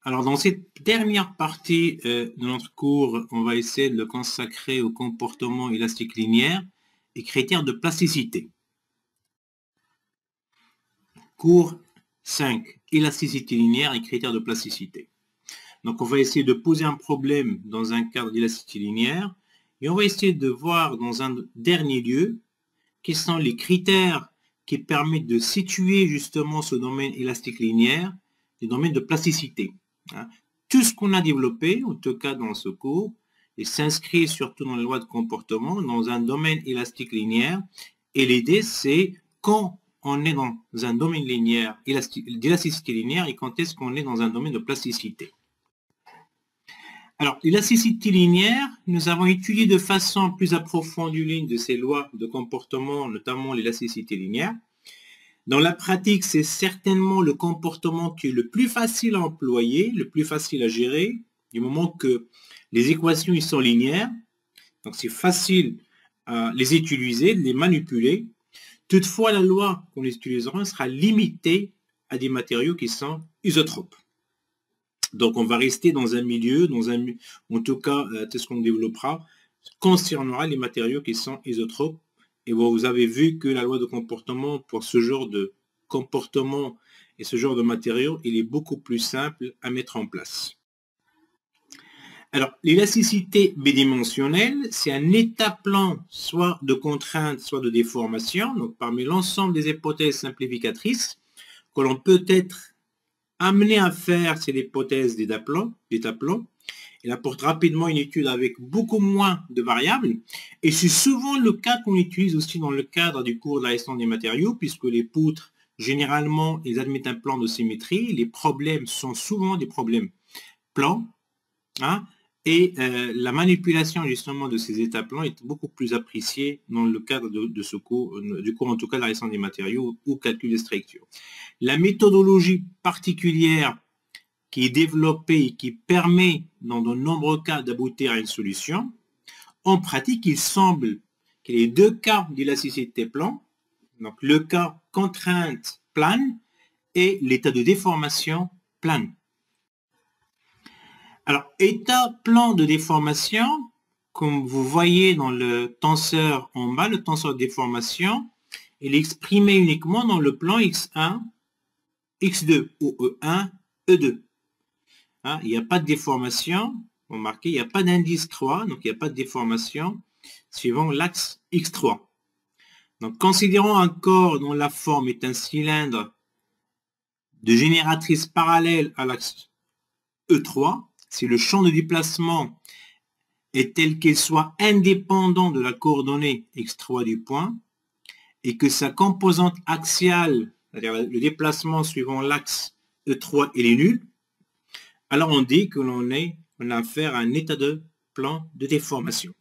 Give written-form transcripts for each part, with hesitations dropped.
Alors, dans cette dernière partie de notre cours, on va essayer de le consacrer au comportement élastique linéaire et critères de plasticité. Cours 5, élasticité linéaire et critères de plasticité. Donc, on va essayer de poser un problème dans un cadre d'élasticité linéaire et on va essayer de voir dans un dernier lieu quels sont les critères qui permettent de situer justement ce domaine élastique linéaire, le domaine de plasticité. Tout ce qu'on a développé, en tout cas dans ce cours, et s'inscrit surtout dans la loi de comportement, dans un domaine élastique linéaire. Et l'idée, c'est quand on est dans un domaine linéaire, d'élasticité linéaire, et quand est-ce qu'on est dans un domaine de plasticité. Alors, l'élasticité linéaire, nous avons étudié de façon plus approfondie l'une de ces lois de comportement, notamment l'élasticité linéaire. Dans la pratique, c'est certainement le comportement qui est le plus facile à employer, le plus facile à gérer, du moment que les équations ils sont linéaires. Donc, c'est facile à les utiliser, de les manipuler. Toutefois, la loi qu'on utilisera sera limitée à des matériaux qui sont isotropes. Donc, on va rester dans un milieu, en tout cas, tout ce qu'on développera concernera les matériaux qui sont isotropes. Et vous avez vu que la loi de comportement pour ce genre de comportement et ce genre de matériaux, il est beaucoup plus simple à mettre en place. Alors, l'élasticité bidimensionnelle, c'est un état plan, soit de contrainte, soit de déformation. Donc, parmi l'ensemble des hypothèses simplificatrices que l'on peut être amené à faire, c'est l'hypothèse d'état plan. Il apporte rapidement une étude avec beaucoup moins de variables. Et c'est souvent le cas qu'on utilise aussi dans le cadre du cours de la gestion des matériaux, puisque les poutres, généralement, ils admettent un plan de symétrie. Les problèmes sont souvent des problèmes plans. Et la manipulation justement de ces états plans est beaucoup plus appréciée dans le cadre de ce cours, du cours en tout cas de la gestion des matériaux ou calcul des structures. La méthodologie particulière qui est développée et qui permet dans de nombreux cas d'aboutir à une solution, en pratique, il semble qu'il y ait deux cas d'élasticité plan, donc le cas contrainte plane et l'état de déformation plane. Alors, état plan de déformation, comme vous voyez dans le tenseur en bas, le tenseur de déformation, il est exprimé uniquement dans le plan x1, x2, ou E1, E2. Il n'y a pas de déformation, remarquez, il n'y a pas d'indice 3, donc il n'y a pas de déformation suivant l'axe x3. Donc, considérons un corps dont la forme est un cylindre de génératrice parallèle à l'axe E3, si le champ de déplacement est tel qu'il soit indépendant de la coordonnée x3 du point, et que sa composante axiale, c'est-à-dire le déplacement suivant l'axe E3, il est nul, alors on dit que l'on a affaire à un état de plan de déformation.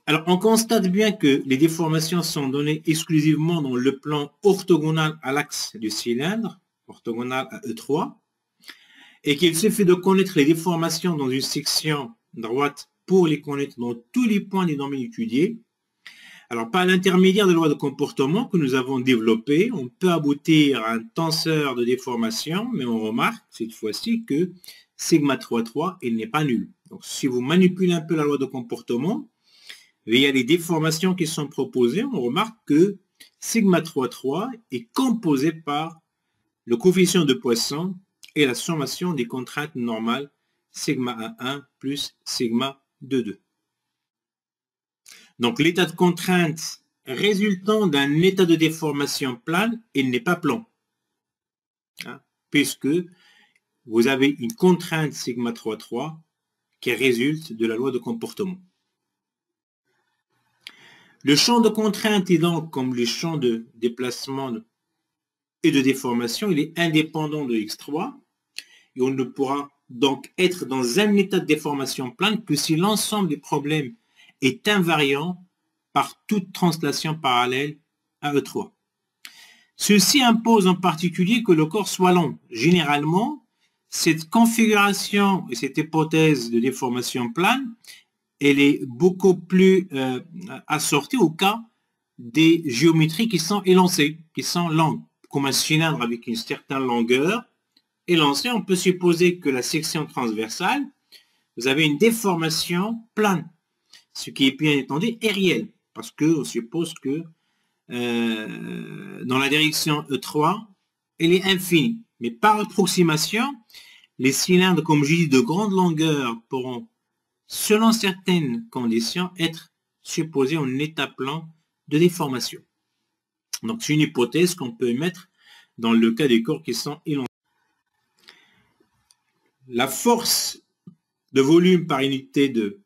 Alors on constate bien que les déformations sont données exclusivement dans le plan orthogonal à l'axe du cylindre, orthogonal à E3, et qu'il suffit de connaître les déformations dans une section droite pour les connaître dans tous les points des domaines étudiés. Alors, par l'intermédiaire de la loi de comportement que nous avons développée, on peut aboutir à un tenseur de déformation, mais on remarque cette fois-ci que sigma 3,3, il n'est pas nul. Donc, si vous manipulez un peu la loi de comportement, via les déformations qui sont proposées, on remarque que sigma 3,3 est composé par le coefficient de Poisson et la sommation des contraintes normales sigma 1,1 plus sigma 2,2. Donc, l'état de contrainte résultant d'un état de déformation plane, il n'est pas plan. Puisque vous avez une contrainte sigma 3,3 qui résulte de la loi de comportement. Le champ de contrainte est donc, comme le champ de déplacement et de déformation, il est indépendant de x3 et on ne pourra donc être dans un état de déformation plane que si l'ensemble des problèmes est invariant par toute translation parallèle à E3. Ceci impose en particulier que le corps soit long. Généralement, cette configuration et cette hypothèse de déformation plane, elle est beaucoup plus assortie au cas des géométries qui sont élancées, qui sont longues, comme un cylindre avec une certaine longueur, élancé, on peut supposer que la section transversale, vous avez une déformation plane, ce qui est bien entendu est réel, parce qu'on suppose que dans la direction E3, elle est infinie. Mais par approximation, les cylindres, comme je dis, de grande longueur pourront, selon certaines conditions, être supposés en état-plan de déformation. Donc, c'est une hypothèse qu'on peut émettre dans le cas des corps qui sont élancés. La force de volume par unité de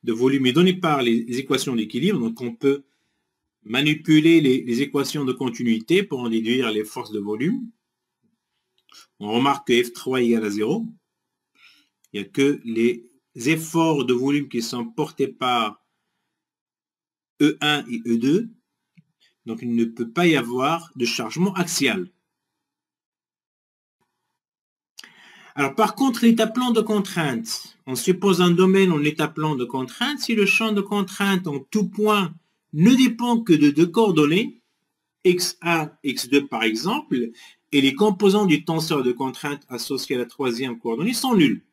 volume est donnée par les équations d'équilibre. Donc, on peut manipuler les équations de continuité pour en déduire les forces de volume. On remarque que F3 égale à 0. Il n'y a que les efforts de volume qui sont portés par E1 et E2. Donc, il ne peut pas y avoir de chargement axial. Alors, par contre, l'état-plan de contrainte, on suppose un domaine en état-plan de contrainte. Si le champ de contrainte en tout point ne dépend que de deux coordonnées, x1, x2 par exemple, et les composants du tenseur de contrainte associé à la troisième coordonnée sont nuls.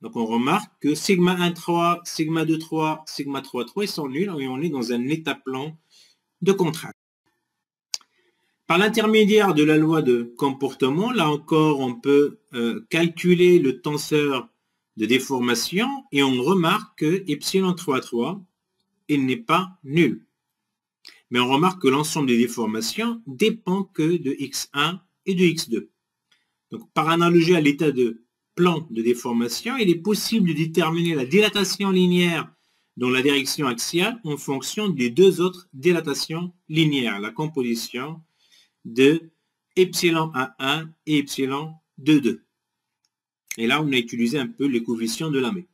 Donc on remarque que sigma 1,3, sigma 2,3, sigma 3,3, ils sont nuls et on est dans un état-plan de contrainte. Par l'intermédiaire de la loi de comportement, là encore, on peut calculer le tenseur de déformation et on remarque que epsilon 3,3, il n'est pas nul. Mais on remarque que l'ensemble des déformations dépend que de x1 et de x2. Donc, par analogie à l'état de plan de déformation, il est possible de déterminer la dilatation linéaire dans la direction axiale en fonction des deux autres dilatations linéaires, la composition de epsilon 1,1 et epsilon 2,2. Et là, on a utilisé un peu les coefficients de Lamé.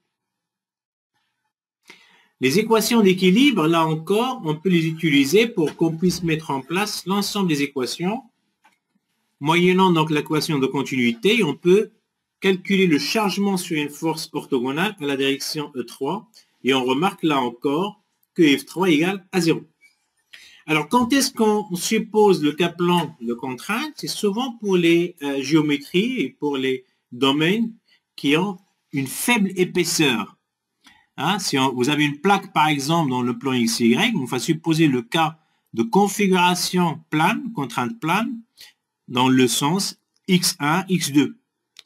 Les équations d'équilibre, là encore, on peut les utiliser pour qu'on puisse mettre en place l'ensemble des équations. Moyennant donc l'équation de continuité, on peut calculer le chargement sur une force orthogonale à la direction E3. Et on remarque là encore que F3 égale à 0. Alors, quand est-ce qu'on suppose le cas-plan de contrainte? C'est souvent pour les géométries et pour les domaines qui ont une faible épaisseur. Hein, si vous avez une plaque, par exemple, dans le plan XY, on va supposer le cas de configuration plane, contrainte plane, dans le sens X1, X2.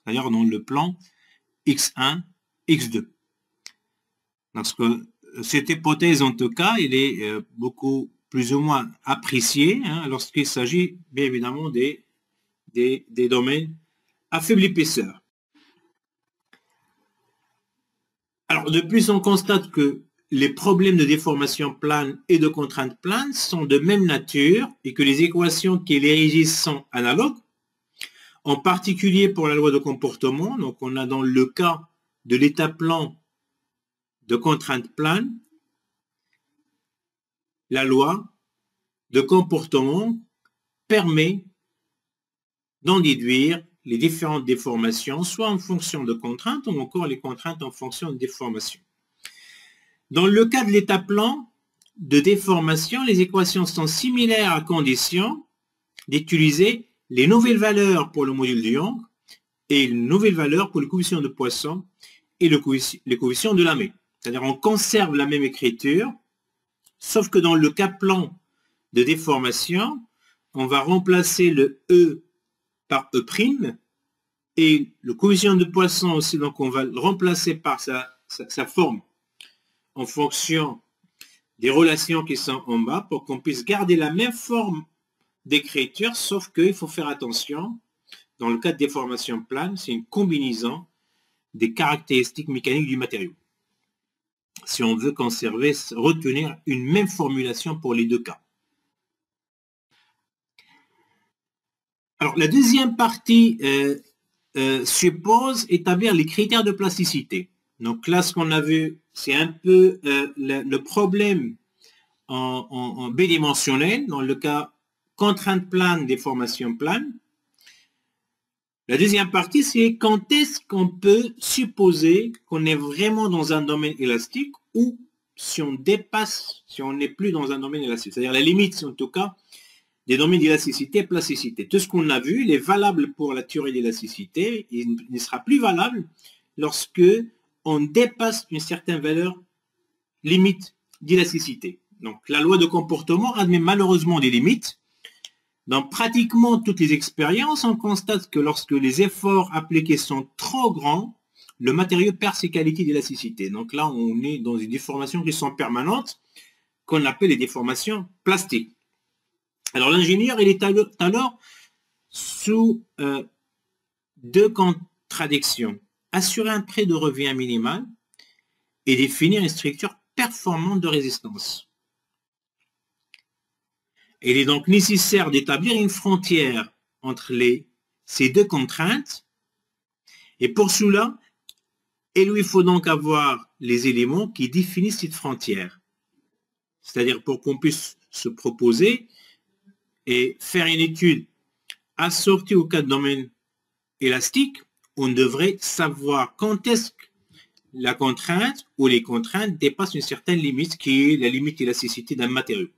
D'ailleurs, dans le plan X1, X2. Parce que cette hypothèse, en tout cas, elle est beaucoup plus ou moins appréciée lorsqu'il s'agit, bien évidemment, des domaines à faible épaisseur. Alors, de plus, on constate que les problèmes de déformation plane et de contrainte plane sont de même nature et que les équations qui les régissent sont analogues, en particulier pour la loi de comportement. Donc, on a dans le cas de l'état plan de contrainte plane, la loi de comportement permet d'en déduire les différentes déformations, soit en fonction de contraintes ou encore les contraintes en fonction de déformation. Dans le cas de l'état plan de déformation, les équations sont similaires à condition d'utiliser les nouvelles valeurs pour le module de Young et une nouvelle valeur pour le coefficient de Poisson et les coefficients de Lamé. C'est-à-dire on conserve la même écriture, sauf que dans le cas plan de déformation, on va remplacer le E par E' et le coefficient de Poisson aussi, donc on va le remplacer par sa forme en fonction des relations qui sont en bas pour qu'on puisse garder la même forme d'écriture, sauf qu'il faut faire attention, dans le cas de déformation plane, c'est une combinaison des caractéristiques mécaniques du matériau. Si on veut conserver, retenir une même formulation pour les deux cas. Alors, la deuxième partie suppose établir les critères de plasticité. Donc là, ce qu'on a vu, c'est un peu le problème en bidimensionnel, dans le cas contrainte plane, déformation plane. La deuxième partie, c'est quand est-ce qu'on peut supposer qu'on est vraiment dans un domaine élastique ou si on dépasse, si on n'est plus dans un domaine élastique. C'est-à-dire la limite, en tout cas, des domaines d'élasticité et plasticité. Tout ce qu'on a vu, il est valable pour la théorie d'élasticité, il ne sera plus valable lorsque on dépasse une certaine valeur limite d'élasticité. Donc la loi de comportement admet malheureusement des limites. Dans pratiquement toutes les expériences, on constate que lorsque les efforts appliqués sont trop grands, le matériau perd ses qualités d'élasticité. Donc là, on est dans des déformations qui sont permanentes, qu'on appelle les déformations plastiques. Alors l'ingénieur, il est alors sous deux contradictions. Assurer un prêt de revient minimal et définir une structure performante de résistance. Il est donc nécessaire d'établir une frontière entre ces deux contraintes. Et pour cela, il lui faut donc avoir les éléments qui définissent cette frontière. C'est-à-dire pour qu'on puisse se proposer et faire une étude assortie au cas de domaine élastique, on devrait savoir quand est-ce que la contrainte ou les contraintes dépassent une certaine limite qui est la limite d'élasticité d'un matériau.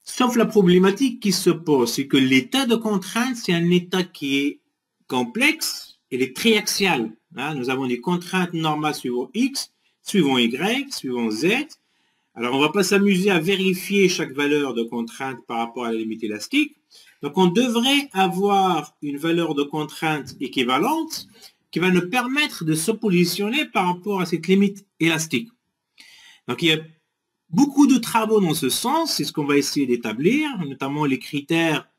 Sauf la problématique qui se pose, c'est que l'état de contrainte, c'est un état qui est complexe, il est triaxial. Nous avons des contraintes normales suivant X, suivant Y, suivant Z. Alors, on ne va pas s'amuser à vérifier chaque valeur de contrainte par rapport à la limite élastique. Donc, on devrait avoir une valeur de contrainte équivalente qui va nous permettre de se positionner par rapport à cette limite élastique. Donc, il y a beaucoup de travaux dans ce sens, c'est ce qu'on va essayer d'établir, notamment les critères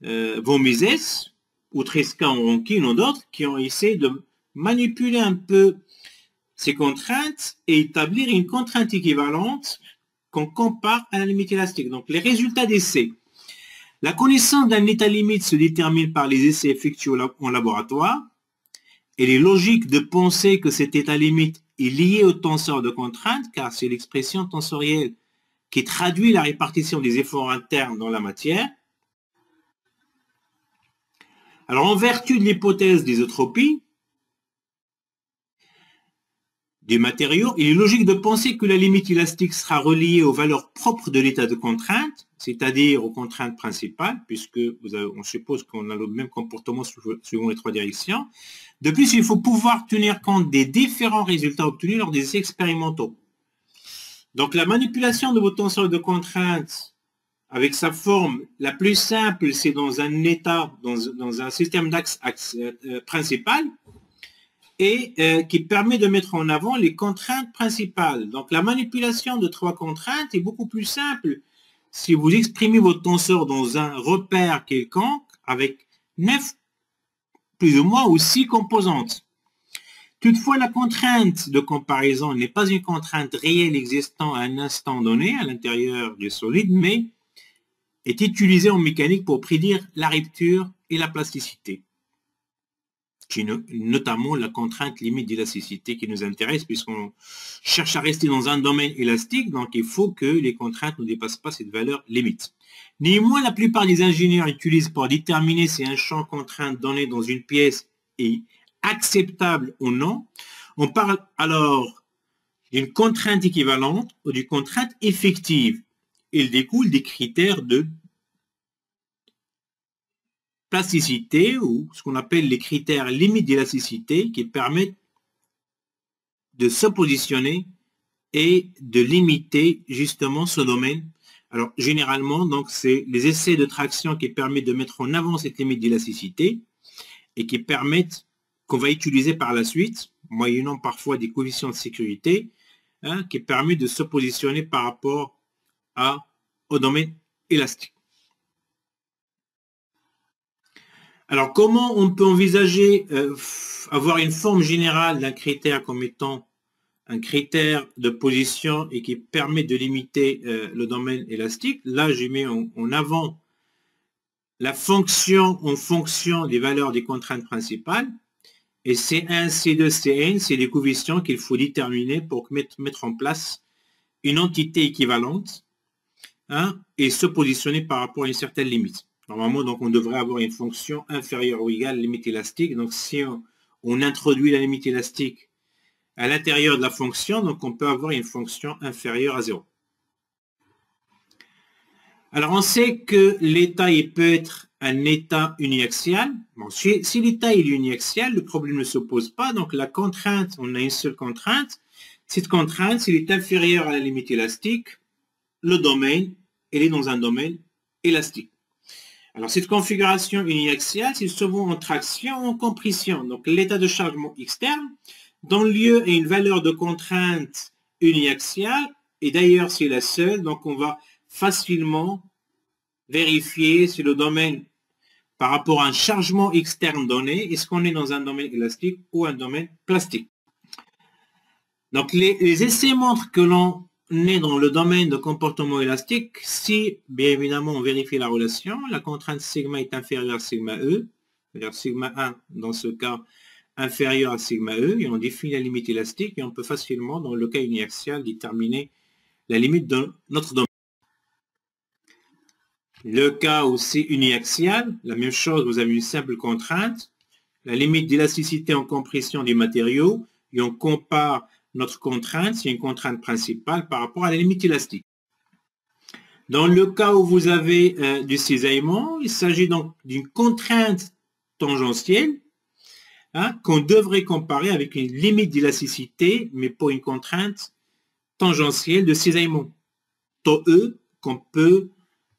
von Mises, ou Tresca-Ronkin ou d'autres, qui ont essayé de manipuler un peu ces contraintes et établir une contrainte équivalente qu'on compare à la limite élastique. Donc, les résultats d'essais. La connaissance d'un état limite se détermine par les essais effectués en laboratoire. Il est logique de penser que cet état limite est lié au tenseur de contrainte, car c'est l'expression tensorielle qui traduit la répartition des efforts internes dans la matière. Alors, en vertu de l'hypothèse d'isotropie des matériaux, il est logique de penser que la limite élastique sera reliée aux valeurs propres de l'état de contrainte, c'est-à-dire aux contraintes principales, puisque on suppose qu'on a le même comportement suivant les trois directions. De plus, il faut pouvoir tenir compte des différents résultats obtenus lors des essais expérimentaux. Donc, la manipulation de vos tenseurs de contrainte avec sa forme la plus simple, c'est dans un état, dans un système d'axe principal, et qui permet de mettre en avant les contraintes principales. Donc, la manipulation de trois contraintes est beaucoup plus simple si vous exprimez votre tenseur dans un repère quelconque avec 9 plus ou moins ou 6 composantes. Toutefois, la contrainte de comparaison n'est pas une contrainte réelle existant à un instant donné à l'intérieur du solide, mais est utilisée en mécanique pour prédire la rupture et la plasticité, qui notamment la contrainte limite d'élasticité qui nous intéresse, puisqu'on cherche à rester dans un domaine élastique, donc il faut que les contraintes ne dépassent pas cette valeur limite. Néanmoins, la plupart des ingénieurs utilisent pour déterminer si un champ contrainte donné dans une pièce est acceptable ou non. On parle alors d'une contrainte équivalente ou d'une contrainte effective. Il découle des critères de plasticité ou ce qu'on appelle les critères limites d'élasticité qui permettent de se positionner et de limiter justement ce domaine. Alors généralement, donc c'est les essais de traction qui permettent de mettre en avant cette limite d'élasticité et qui permettent qu'on va utiliser par la suite, moyennant parfois des coefficients de sécurité, qui permettent de se positionner par rapport au domaine élastique. Alors, comment on peut envisager avoir une forme générale d'un critère comme étant un critère de position et qui permet de limiter le domaine élastique? Là, j'ai mis en avant la fonction en fonction des valeurs des contraintes principales. Et C1, C2, Cn, c'est les coefficients qu'il faut déterminer pour mettre en place une entité équivalente et se positionner par rapport à une certaine limite. Normalement, donc, on devrait avoir une fonction inférieure ou égale à la limite élastique. Donc, si on introduit la limite élastique à l'intérieur de la fonction, donc on peut avoir une fonction inférieure à 0. Alors, on sait que l'état, il peut être un état uniaxial. Bon, si l'état est uniaxial, le problème ne se pose pas. Donc, la contrainte, on a une seule contrainte. Cette contrainte, s'il est inférieur à la limite élastique, le domaine, il est dans un domaine élastique. Alors, cette configuration uniaxiale, c'est souvent en traction ou en compression. Donc, l'état de chargement externe donne lieu à une valeur de contrainte uniaxiale. Et d'ailleurs, c'est la seule. Donc, on va facilement vérifier si le domaine, par rapport à un chargement externe donné, est-ce qu'on est dans un domaine élastique ou un domaine plastique. Donc, les essais montrent que l'on est dans le domaine de comportement élastique si, bien évidemment, on vérifie la relation. La contrainte sigma est inférieure à sigma E, c'est-à-dire sigma 1, dans ce cas, inférieur à sigma E, et on définit la limite élastique, et on peut facilement, dans le cas uniaxial, déterminer la limite de notre domaine. Le cas aussi uniaxial, la même chose, vous avez une simple contrainte, la limite d'élasticité en compression des matériaux, et on compare notre contrainte, c'est une contrainte principale par rapport à la limite élastique. Dans le cas où vous avez du cisaillement, il s'agit donc d'une contrainte tangentielle qu'on devrait comparer avec une limite d'élasticité, mais pour une contrainte tangentielle de cisaillement. Taux E qu'on peut,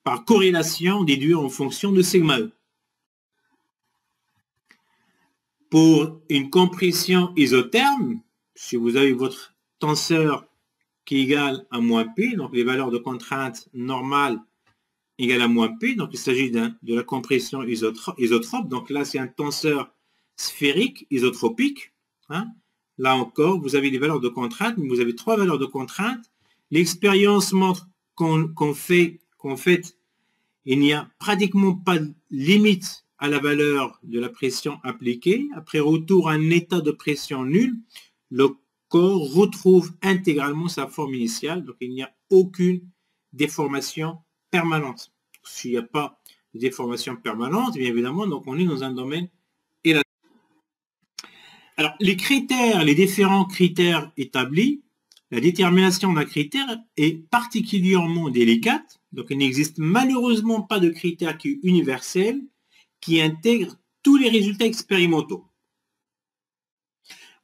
par corrélation, déduire en fonction de sigma E. Pour une compression isotherme, si vous avez votre tenseur qui est égal à moins P, donc les valeurs de contrainte normales égales à moins P, donc il s'agit de la compression isotrope, donc là c'est un tenseur sphérique isotropique. Là encore, vous avez les valeurs de contrainte, mais vous avez trois valeurs de contrainte. L'expérience montre qu'en fait, il n'y a pratiquement pas de limite à la valeur de la pression appliquée. Après retour à un état de pression nul, le corps retrouve intégralement sa forme initiale, donc il n'y a aucune déformation permanente. S'il n'y a pas de déformation permanente, bien évidemment, donc on est dans un domaine élastique. Alors, les différents critères établis, la détermination d'un critère est particulièrement délicate, donc il n'existe malheureusement pas de critère qui est universel, qui intègre tous les résultats expérimentaux.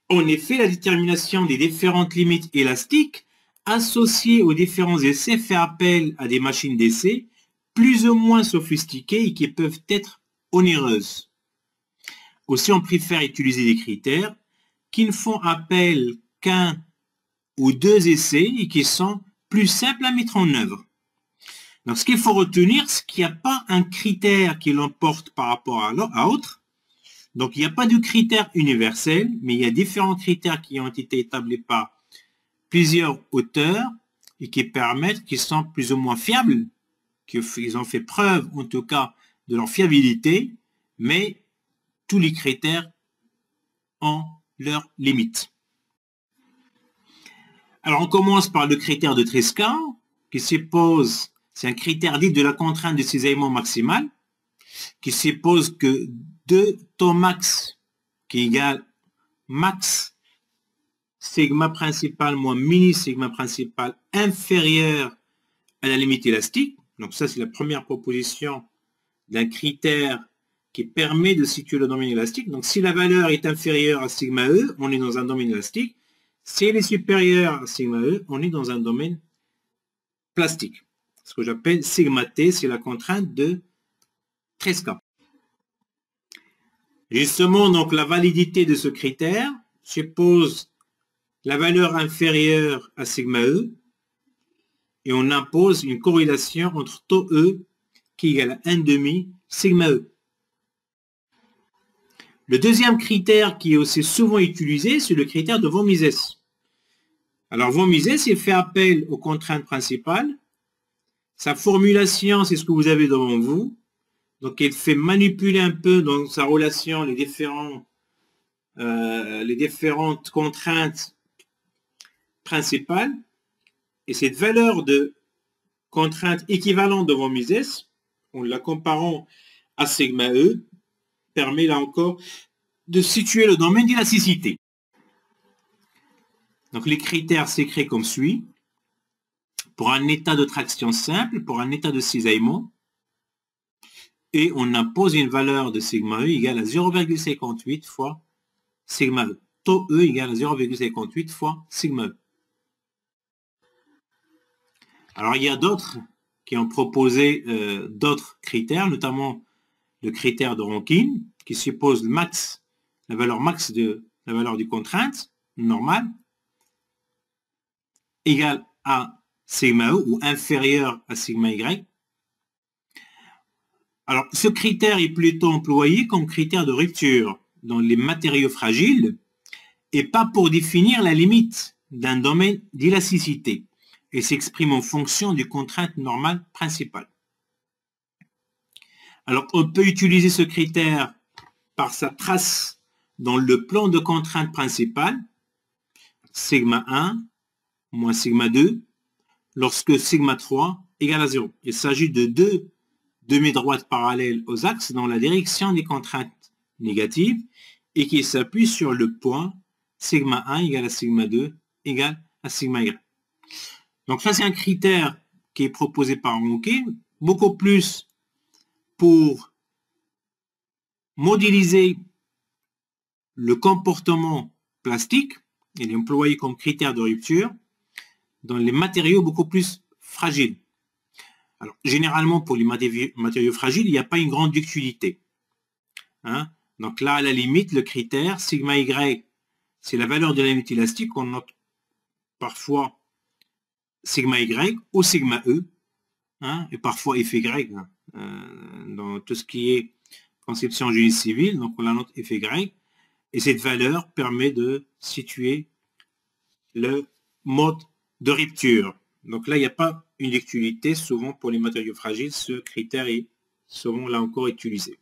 En effet, la détermination des différentes limites élastiques associées aux différents essais fait appel à des machines d'essai plus ou moins sophistiquées et qui peuvent être onéreuses. Aussi, on préfère utiliser des critères qui ne font appel qu'un ou deux essais et qui sont plus simples à mettre en œuvre. Donc, ce qu'il faut retenir, c'est qu'il n'y a pas un critère qui l'emporte par rapport à autre. Donc, il n'y a pas de critère universel, mais il y a différents critères qui ont été établis par plusieurs auteurs et qui sont plus ou moins fiables, qu'ils ont fait preuve, en tout cas, de leur fiabilité, mais tous les critères ont leurs limites. Alors, on commence par le critère de Tresca, qui suppose, c'est un critère dit de la contrainte de cisaillement maximal, qui suppose que 2 taux max qui égale max sigma principal moins mini sigma principal inférieur à la limite élastique. Donc ça, c'est la première proposition d'un critère qui permet de situer le domaine élastique. Donc si la valeur est inférieure à sigma E, on est dans un domaine élastique. Si elle est supérieure à sigma E, on est dans un domaine plastique. Ce que j'appelle sigma T, c'est la contrainte de Tresca. Justement, donc la validité de ce critère suppose la valeur inférieure à sigma E et on impose une corrélation entre taux E qui égale à 1,5 sigma E. Le deuxième critère qui est aussi souvent utilisé, c'est le critère de von Mises. Alors von Mises, il fait appel aux contraintes principales. Sa formulation, c'est ce que vous avez devant vous. Donc, il fait manipuler un peu dans sa relation les différentes contraintes principales. Et cette valeur de contrainte équivalente de von Mises, en la comparant à sigma E, permet là encore de situer le domaine d'élasticité. Donc, les critères s'écrivent comme suit. pour un état de traction simple, pour un état de cisaillement, et on impose une valeur de sigma E égale à 0,58 fois sigma E. Taux E égale à 0,58 fois sigma E. Alors, il y a d'autres qui ont proposé d'autres critères, notamment le critère de Rankine, qui suppose le max, la valeur max de la valeur du contrainte normale, égale à sigma E ou inférieur à sigma Y. Alors, ce critère est plutôt employé comme critère de rupture dans les matériaux fragiles et pas pour définir la limite d'un domaine d'élasticité et s'exprime en fonction du contrainte normale principale. Alors, on peut utiliser ce critère par sa trace dans le plan de contrainte principale, sigma 1 moins sigma 2, lorsque sigma 3 égale à 0. Il s'agit de deux demi-droites parallèles aux axes dans la direction des contraintes négatives et qui s'appuient sur le point sigma 1 égale à sigma 2 égale à sigma Y. Donc ça, c'est un critère qui est proposé par Rankine, beaucoup plus pour modéliser le comportement plastique. Il est employé comme critère de rupture dans les matériaux beaucoup plus fragiles. Alors, généralement, pour les matériaux fragiles, il n'y a pas une grande ductilité. Hein? Donc là, à la limite, le critère sigma Y, c'est la valeur de la limite élastique. On note parfois sigma Y ou sigma E, hein? Et parfois FY, hein? Dans tout ce qui est conception génie civil. Donc on la note FY. Et cette valeur permet de situer le mode de rupture. Donc là, il n'y a pas une ductilité. Souvent, pour les matériaux fragiles, ce critère est souvent là encore utilisé.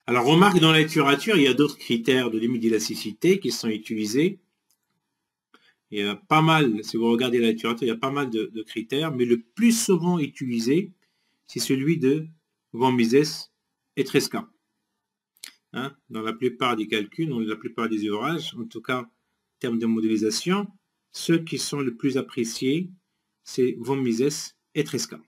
Alors, remarque, dans la littérature, il y a d'autres critères de limite d'élasticité qui sont utilisés. Il y a pas mal, si vous regardez la littérature, il y a pas mal de critères, mais le plus souvent utilisé, c'est celui de von Mises et Tresca. Hein, dans la plupart des calculs, dans la plupart des ouvrages, en tout cas en termes de modélisation, ceux qui sont les plus appréciés, c'est von Mises et Tresca.